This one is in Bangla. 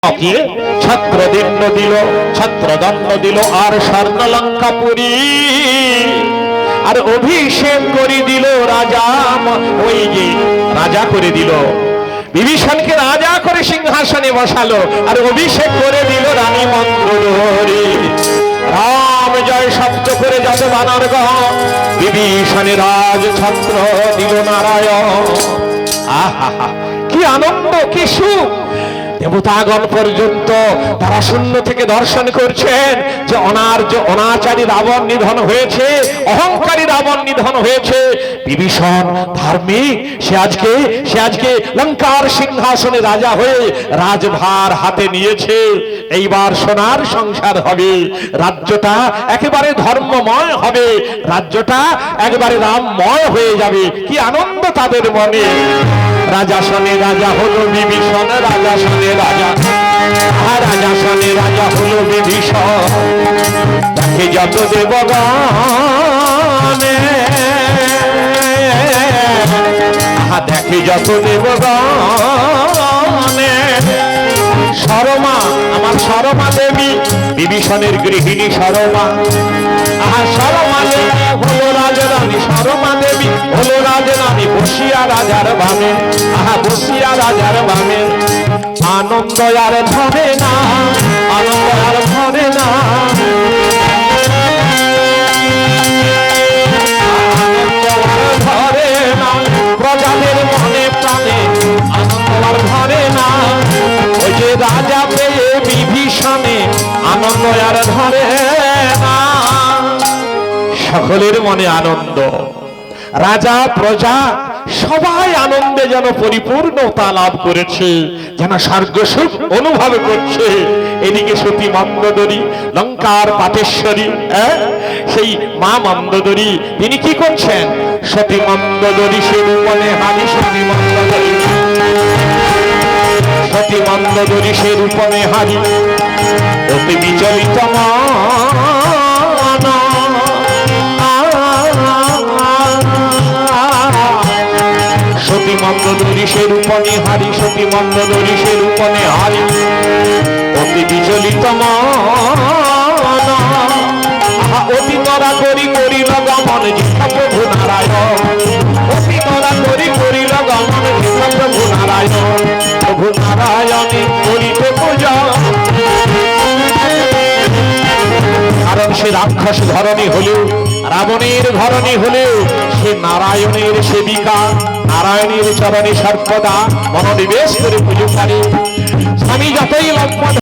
ছত্রদণ্ড দিল, ছত্রদণ্ড দিল আর স্বর্ণলঙ্কাপুরী, আর অভিষেক করে দিল রাজা, ওই যে রাজা করে দিল বিভীষণকে, রাজা করে সিংহাসনে বসালো আর অভিষেক করে দিল রানী মন্ত্রধরী। রাম জয় শব্দ করে যত বানর গহ, বিভীষণে রাজ ছত্র দিল নারায়ণ। আহা, কি আনন্দ, কি সুখ! দেবতাগণ পর্যন্ত তারা শূন্য থেকে দর্শন করছেন যে অনাচারী রাবণ নিধন হয়েছে, অহংকারী রাবণ নিধন হয়েছে। বিভীষণ ধার্মিক, সে আজকে লঙ্কার সিংহাসনে রাজা হয়ে রাজভার হাতে নিয়েছে। এইবার সোনার সংসার হবে, রাজ্যটা একেবারে ধর্মময় হবে, রাজ্যটা একেবারে রামময় হয়ে যাবে। কি আনন্দ তাদের মনে! রাজা শনে রাজা হলো বিভীষণ, রাজা শনে রাজা, রাজা শনে রাজা হলো বিভীষণ। তাকে যত দেবগণে, দেখে যত দেবগণে, সরমা, আমার সরমা দেবী, বিভীষণের গৃহিণী সরমা, সরমা দেবী হলো রাজরানী, সরমা দেবী হলো রাজরানী, বসিয়া রাজার বামে, বসিয়া রাজার বামে। আনন্দ আর ধরে না, আনন্দ আর ধরে না, আনন্দ আর ধরে না, প্রজাদের মনে প্রাণে আনন্দ আর ধরে না। ওই যে রাজা পেয়ে বিভীষণে আনন্দ আর ধরে না। সকলের মনে আনন্দ, রাজা প্রজা সবাই আনন্দে যেন পরিপূর্ণতা লাভ করেছে, যেন স্বর্গ সুখ অনুভব করছে। এদিকে সতী মন্দোদরী, লঙ্কার পাটেশ্বরী, সেই মা মন্দোদরী, তিনি কি করছেন? সতী মন্দোদরী সে রূপনে হারি, সতী মন্দোদরী, সতী মন্দোদরী সে রূপনে হারি, অতি বিচলিত সতী মন্দোদরী সে রূপনে হারি, সতী মন্দোদরী সে রূপনে হারি, অতি বিচলিত অতি তরা করি করিল গমন জিতা প্রভু নারায়ণ, অতি তরা করি করিল গমন জিতা প্রভু নারায়ণ। প্রভু নারায়ণী করিতে পূজা, কারণ সে রাক্ষস ধরণী হলেও, রাবণের ধরণী হলেও সে নারায়ণের সেবিকা, নারায়ণের চরণে সর্বদা মনোনিবেশ করে পুজো করে। স্বামী যতই লক্ষ্মণ